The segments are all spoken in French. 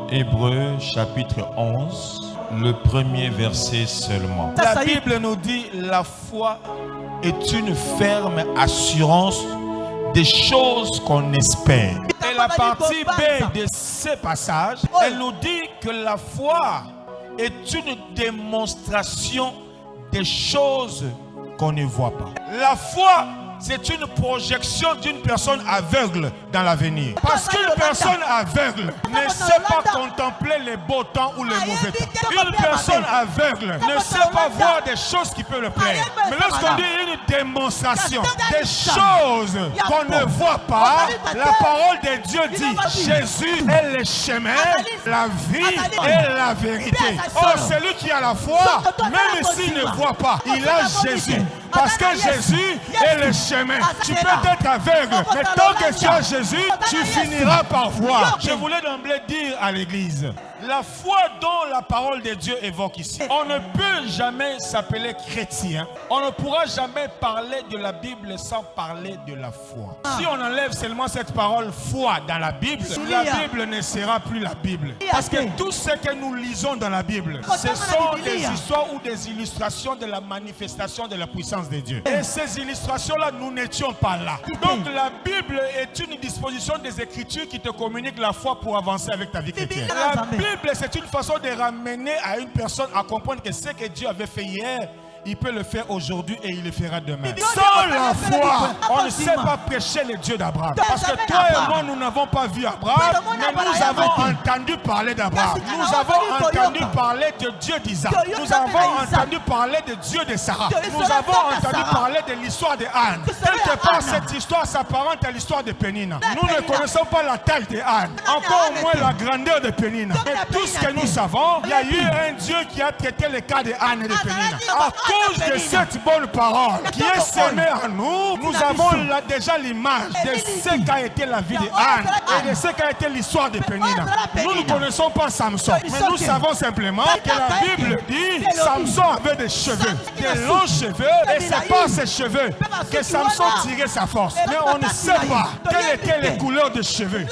Hébreux chapitre 11, le premier verset seulement. La Bible nous dit la foi est une ferme assurance des choses qu'on espère. Et la partie B de ce passage, elle nous dit que la foi est une démonstration des choses qu'on ne voit pas. La foi, c'est une projection d'une personne aveugle dans l'avenir. Parce qu'une personne aveugle ne sait pas contempler les beaux temps ou les mauvais temps. Une personne aveugle ne sait pas voir des choses qui peuvent le plaire. Mais lorsqu'on dit une démonstration des choses qu'on ne voit pas, la parole de Dieu dit Jésus est le chemin, la vie et la vérité. Or, celui qui a la foi, même s'il ne voit pas, il a Jésus. Parce que Jésus est le chemin. Tu peux être aveugle, mais tant que tu as Jésus, tu finiras par voir. Je voulais d'emblée dire à l'église, la foi dont la parole de Dieu évoque ici, on ne peut jamais s'appeler chrétien. On ne pourra jamais parler de la Bible sans parler de la foi. Si on enlève seulement cette parole foi dans la Bible ne sera plus la Bible. Parce que tout ce que nous lisons dans la Bible, ce sont des histoires ou des illustrations de la manifestation de la puissance de Dieu. Et ces illustrations-là, nous n'étions pas là. Donc la Bible est une disposition des Écritures qui te communique la foi pour avancer avec ta vie chrétienne. La Bible, c'est une façon de ramener à une personne à comprendre que ce que Dieu avait fait hier, il peut le faire aujourd'hui et il le fera demain. Sans la foi, on ne sait pas prêcher le Dieu d'Abraham. Parce que toi et moi, nous n'avons pas vu Abraham, mais nous avons entendu parler d'Abraham. Nous avons entendu parler de Dieu d'Isaac. Nous avons entendu parler de Dieu de Sarah. Nous avons entendu parler de l'histoire de Anne. Quelque part, cette histoire s'apparente à l'histoire de Pénina. Nous ne connaissons pas la taille de Anne, encore moins la grandeur de Pénina. Mais tout ce que nous savons, il y a eu un Dieu qui a traité le cas de Anne et de Pénina. À cause de cette bonne parole qui est semée en nous, nous avons déjà l'image de ce qu'a été la vie de Anne et de ce qu'a été l'histoire de Pénina. Nous ne connaissons pas Samson, mais nous savons simplement que la Bible dit Samson avait des cheveux, des longs cheveux, et c'est par ces cheveux que Samson tirait sa force. Mais on ne sait pas quelles étaient les couleurs de cheveux.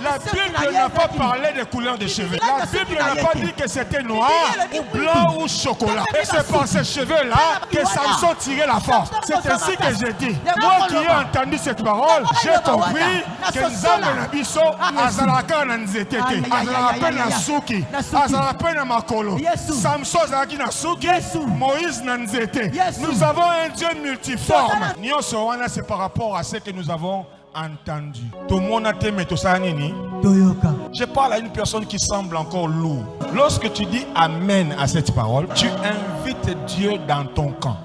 La Bible n'a pas parlé des couleurs de cheveux. La Bible n'a pas dit que c'était noir ou blanc ou chocolat. Et c'est par ces cheveux-là que Samson tirait la force. C'est ainsi que j'ai dit. Moi qui ai entendu cette parole, j'ai compris que Nzambe na biso azalaka na nzete te, azalaka na suki, azalaka na makolo. Samson azalaki na suki, Moïse na nzete. Nous avons un Dieu multiforme. Nyonso wana c'est par rapport à ce que nous avons entendu. Je parle à une personne qui semble encore lourde. Lorsque tu dis Amen à cette parole, tu invites Dieu dans ton camp.